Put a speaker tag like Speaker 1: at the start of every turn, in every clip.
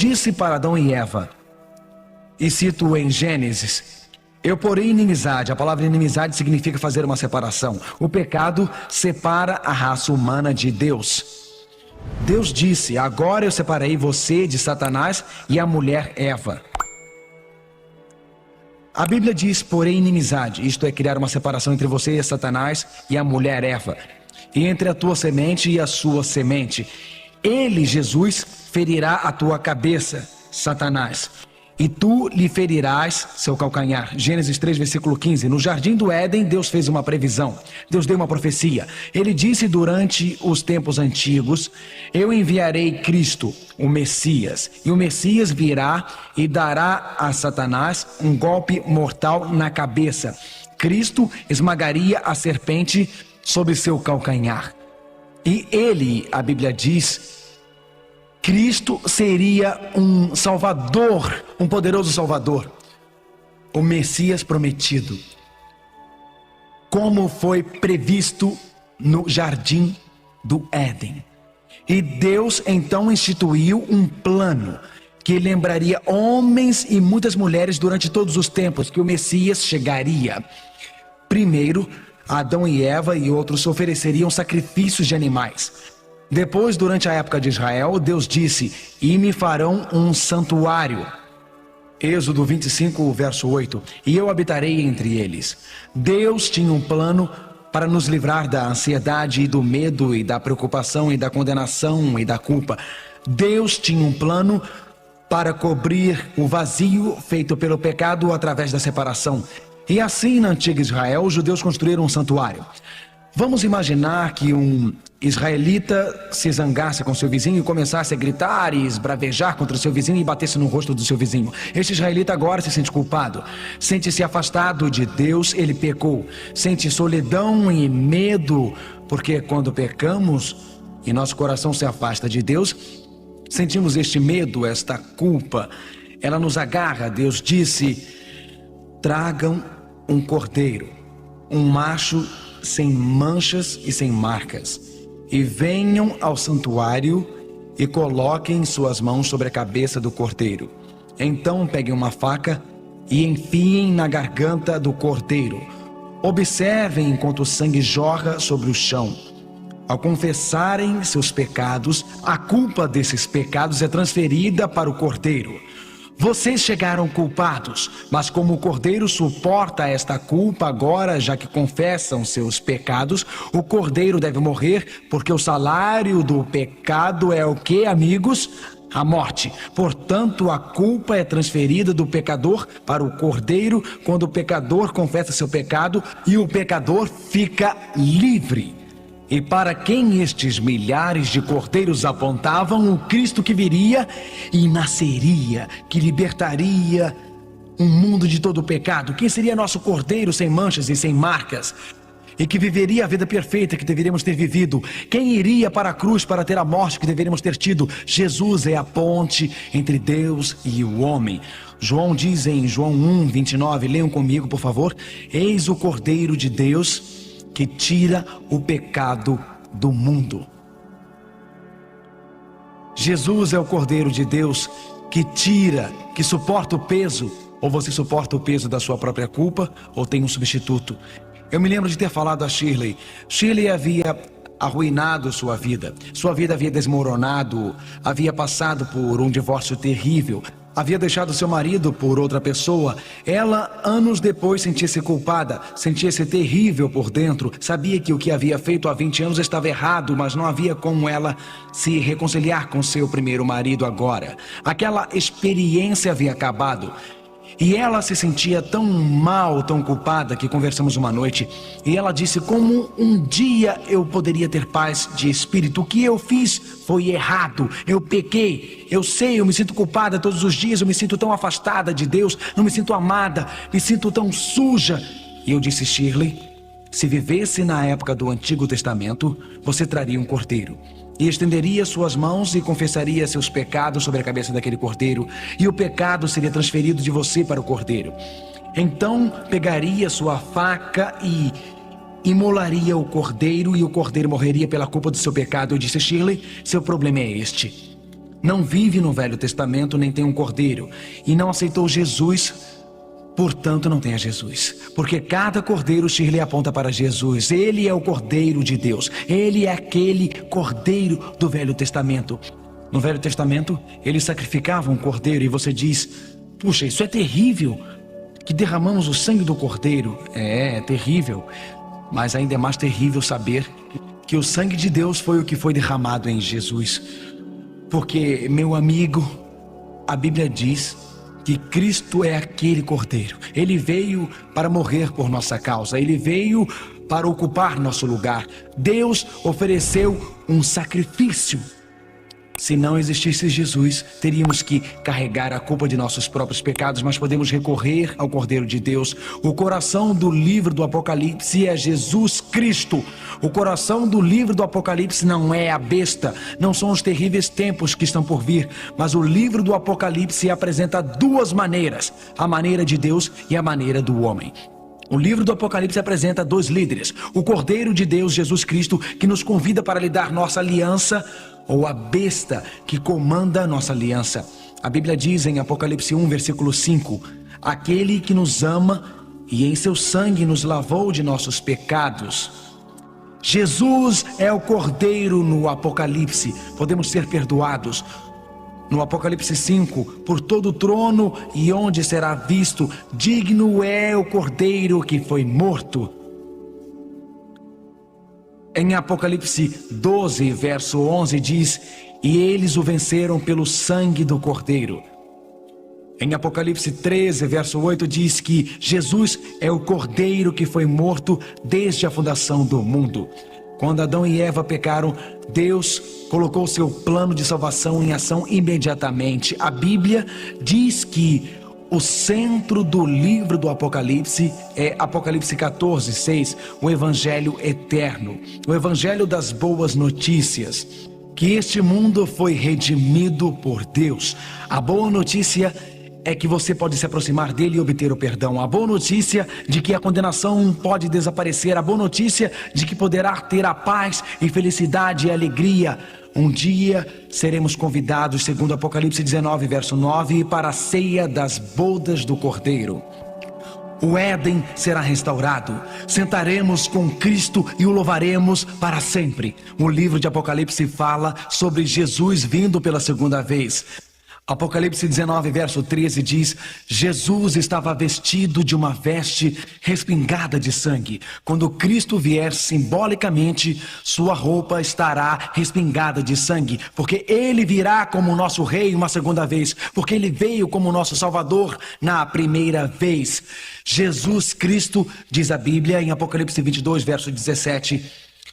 Speaker 1: disse para Adão e Eva, e cito em Gênesis: eu porei inimizade. A palavra inimizade significa fazer uma separação. O pecado separa a raça humana de Deus. Deus disse: agora eu separei você de Satanás e a mulher Eva. A Bíblia diz: porém inimizade, isto é, criar uma separação entre você e Satanás e a mulher Eva, e entre a tua semente e a sua semente. Ele, Jesus, ferirá a tua cabeça, Satanás, e tu lhe ferirás seu calcanhar. Gênesis 3, versículo 15. No jardim do Éden, Deus fez uma previsão. Deus deu uma profecia. Ele disse durante os tempos antigos: eu enviarei Cristo, o Messias, e o Messias virá e dará a Satanás um golpe mortal na cabeça. Cristo esmagaria a serpente sob seu calcanhar. E ele, a Bíblia diz, Cristo seria um Salvador, um poderoso Salvador, o Messias prometido, como foi previsto no jardim do Éden. E Deus então instituiu um plano que lembraria homens e muitas mulheres durante todos os tempos que o Messias chegaria. Primeiro, Adão e Eva e outros ofereceriam sacrifícios de animais. Depois, durante a época de Israel, Deus disse: e me farão um santuário. Êxodo 25, verso 8. E eu habitarei entre eles. Deus tinha um plano para nos livrar da ansiedade e do medo e da preocupação e da condenação e da culpa. Deus tinha um plano para cobrir o vazio feito pelo pecado através da separação. E assim, na antiga Israel, os judeus construíram um santuário. Vamos imaginar que um israelita se zangasse com seu vizinho e começasse a gritar e esbravejar contra o seu vizinho e batesse no rosto do seu vizinho. Este israelita agora se sente culpado, sente-se afastado de Deus, ele pecou, sente solidão e medo, porque quando pecamos e nosso coração se afasta de Deus, sentimos este medo, esta culpa, ela nos agarra. Deus disse: tragam um cordeiro, um macho sem manchas e sem marcas, e venham ao santuário e coloquem suas mãos sobre a cabeça do cordeiro. Então peguem uma faca e enfiem na garganta do cordeiro. Observem enquanto o sangue jorra sobre o chão. Ao confessarem seus pecados, a culpa desses pecados é transferida para o cordeiro. Vocês chegaram culpados, mas como o cordeiro suporta esta culpa agora, já que confessam seus pecados, o cordeiro deve morrer, porque o salário do pecado é o que, amigos? A morte. Portanto, a culpa é transferida do pecador para o cordeiro quando o pecador confessa seu pecado e o pecador fica livre. E para quem estes milhares de cordeiros apontavam? O Cristo que viria e nasceria, que libertaria um mundo de todo o pecado. Quem seria nosso cordeiro sem manchas e sem marcas? E que viveria a vida perfeita que deveríamos ter vivido? Quem iria para a cruz para ter a morte que deveríamos ter tido? Jesus é a ponte entre Deus e o homem. João diz em João 1, 29, leiam comigo por favor: eis o Cordeiro de Deus que tira o pecado do mundo. Jesus é o Cordeiro de Deus que tira, que suporta o peso. Ou você suporta o peso da sua própria culpa, ou tem um substituto. Eu me lembro de ter falado a Shirley. Shirley havia arruinado sua vida havia desmoronado, havia passado por um divórcio terrível, havia deixado seu marido por outra pessoa. Ela, anos depois, sentia-se culpada, sentia-se terrível por dentro, sabia que o que havia feito há 20 anos estava errado, mas não havia como ela se reconciliar com seu primeiro marido agora. Aquela experiência havia acabado. E ela se sentia tão mal, tão culpada, que conversamos uma noite. E ela disse: como um dia eu poderia ter paz de espírito? O que eu fiz foi errado, eu pequei. Eu sei, eu me sinto culpada todos os dias. Eu me sinto tão afastada de Deus, não me sinto amada, me sinto tão suja. E eu disse: Shirley, se vivesse na época do Antigo Testamento, você traria um cordeiro e estenderia suas mãos e confessaria seus pecados sobre a cabeça daquele cordeiro, e o pecado seria transferido de você para o cordeiro. Então pegaria sua faca e imolaria o cordeiro, e o cordeiro morreria pela culpa do seu pecado. Eu disse: Shirley, seu problema é este: não vive no Velho Testamento, nem tem um cordeiro, e não aceitou Jesus, portanto não tenha Jesus. Porque cada cordeiro, Shirley, aponta para Jesus. Ele é o Cordeiro de Deus. Ele é aquele cordeiro do Velho Testamento. No Velho Testamento, eles sacrificavam um cordeiro, e você diz: puxa, isso é terrível, que derramamos o sangue do cordeiro. É terrível, mas ainda é mais terrível saber que o sangue de Deus foi o que foi derramado em Jesus. Porque, meu amigo, a Bíblia diz que Cristo é aquele cordeiro. Ele veio para morrer por nossa causa. Ele veio para ocupar nosso lugar. Deus ofereceu um sacrifício. Se não existisse Jesus, teríamos que carregar a culpa de nossos próprios pecados, mas podemos recorrer ao Cordeiro de Deus. O coração do livro do Apocalipse é Jesus Cristo. O coração do livro do Apocalipse não é a besta, não são os terríveis tempos que estão por vir, mas o livro do Apocalipse apresenta duas maneiras: a maneira de Deus e a maneira do homem. O livro do Apocalipse apresenta dois líderes: o Cordeiro de Deus, Jesus Cristo, que nos convida para lhe dar nossa aliança, ou a besta que comanda a nossa aliança. A Bíblia diz em Apocalipse 1, versículo 5: aquele que nos ama e em seu sangue nos lavou de nossos pecados. Jesus é o Cordeiro no Apocalipse. Podemos ser perdoados. No Apocalipse 5, por todo o trono e onde será visto, digno é o Cordeiro que foi morto. Em Apocalipse 12, verso 11 diz: e eles o venceram pelo sangue do Cordeiro. Em Apocalipse 13, verso 8 diz que Jesus é o Cordeiro que foi morto desde a fundação do mundo. Quando Adão e Eva pecaram, Deus colocou seu plano de salvação em ação imediatamente. A Bíblia diz que o centro do livro do Apocalipse é Apocalipse 14, 6, o Evangelho eterno, o Evangelho das boas notícias, que este mundo foi redimido por Deus. A boa notícia é que você pode se aproximar dele e obter o perdão. A boa notícia de que a condenação pode desaparecer. A boa notícia de que poderá ter a paz e felicidade e alegria. Um dia seremos convidados, segundo Apocalipse 19, verso 9, para a ceia das bodas do Cordeiro. O Éden será restaurado. Sentaremos com Cristo e o louvaremos para sempre. O livro de Apocalipse fala sobre Jesus vindo pela segunda vez. Apocalipse 19, verso 13 diz: Jesus estava vestido de uma veste respingada de sangue. Quando Cristo vier, simbolicamente, sua roupa estará respingada de sangue, porque ele virá como nosso rei uma segunda vez, porque ele veio como nosso Salvador na primeira vez. Jesus Cristo, diz a Bíblia em Apocalipse 22, verso 17,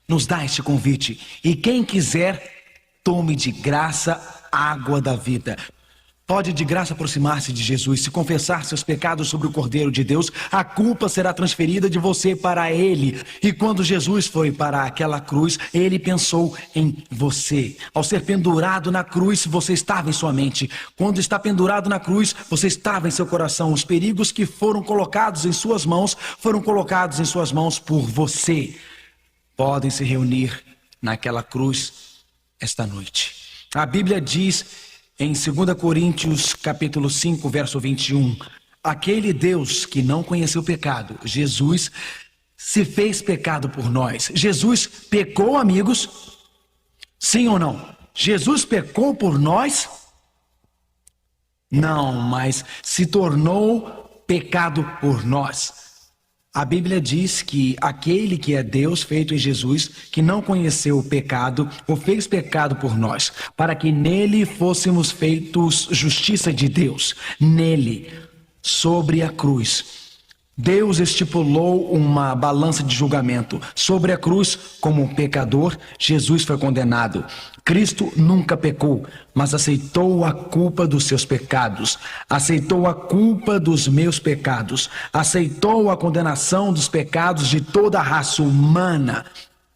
Speaker 1: nos dá este convite: e quem quiser, tome de graça água da vida. Pode de graça aproximar-se de Jesus, se confessar seus pecados sobre o Cordeiro de Deus, a culpa será transferida de você para ele. E quando Jesus foi para aquela cruz, ele pensou em você. Ao ser pendurado na cruz, você estava em sua mente. Quando está pendurado na cruz, você estava em seu coração. Os perigos que foram colocados em suas mãos, foram colocados em suas mãos por você. Podem se reunir naquela cruz esta noite. A Bíblia diz em 2 Coríntios capítulo 5, verso 21, aquele Deus que não conheceu pecado, Jesus, se fez pecado por nós. Jesus pecou, amigos? Sim ou não? Jesus pecou por nós? Não, mas se tornou pecado por nós. A Bíblia diz que aquele que é Deus feito em Jesus, que não conheceu o pecado, o fez pecado por nós, para que nele fôssemos feitos justiça de Deus. Nele, sobre a cruz, Deus estipulou uma balança de julgamento. Sobre a cruz, como um pecador, Jesus foi condenado. Cristo nunca pecou, mas aceitou a culpa dos seus pecados, aceitou a culpa dos meus pecados, aceitou a condenação dos pecados de toda a raça humana.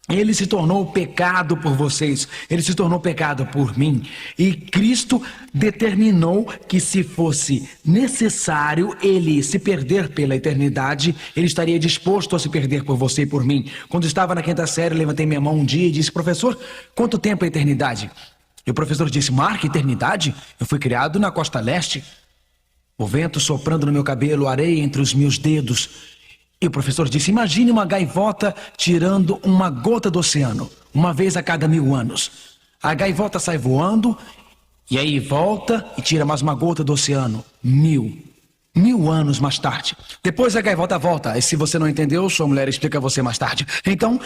Speaker 1: Ele se tornou pecado por vocês, ele se tornou pecado por mim. E Cristo determinou que, se fosse necessário ele se perder pela eternidade, ele estaria disposto a se perder por você e por mim. Quando estava na quinta série, levantei minha mão um dia e disse: professor, quanto tempo é a eternidade? E o professor disse: Mark, eternidade? Eu fui criado na costa leste. O vento soprando no meu cabelo, areia entre os meus dedos. E o professor disse: imagine uma gaivota tirando uma gota do oceano, uma vez a cada 1000 anos. A gaivota sai voando, e aí volta e tira mais uma gota do oceano. 1000 anos mais tarde. Depois a gaivota volta. E se você não entendeu, sua mulher explica a você mais tarde. Então,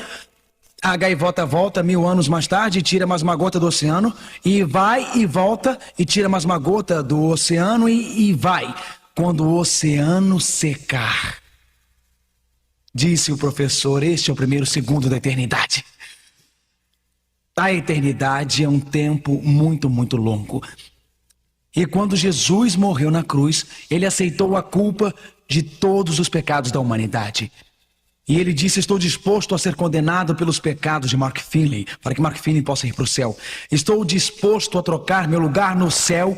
Speaker 1: a gaivota volta 1000 anos mais tarde, tira mais uma gota do oceano, e vai e volta, e tira mais uma gota do oceano, e vai. Quando o oceano secar, disse o professor, este é o primeiro segundo da eternidade. A eternidade é um tempo muito, muito longo. E quando Jesus morreu na cruz, ele aceitou a culpa de todos os pecados da humanidade. E ele disse: estou disposto a ser condenado pelos pecados de Mark Finley, para que Mark Finley possa ir para o céu. Estou disposto a trocar meu lugar no céu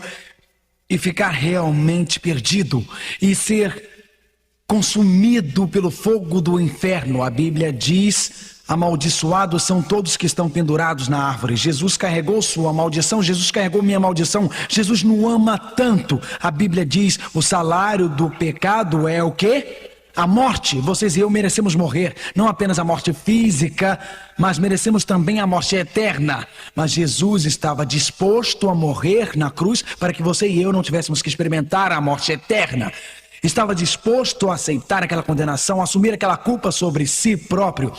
Speaker 1: e ficar realmente perdido e ser consumido pelo fogo do inferno. A Bíblia diz: amaldiçoados são todos que estão pendurados na árvore. Jesus carregou sua maldição, Jesus carregou minha maldição. Jesus nos ama tanto. A Bíblia diz: o salário do pecado é o quê? A morte. Vocês e eu merecemos morrer, não apenas a morte física, mas merecemos também a morte eterna. Mas Jesus estava disposto a morrer na cruz para que você e eu não tivéssemos que experimentar a morte eterna. Estava disposto a aceitar aquela condenação, a assumir aquela culpa sobre si próprio.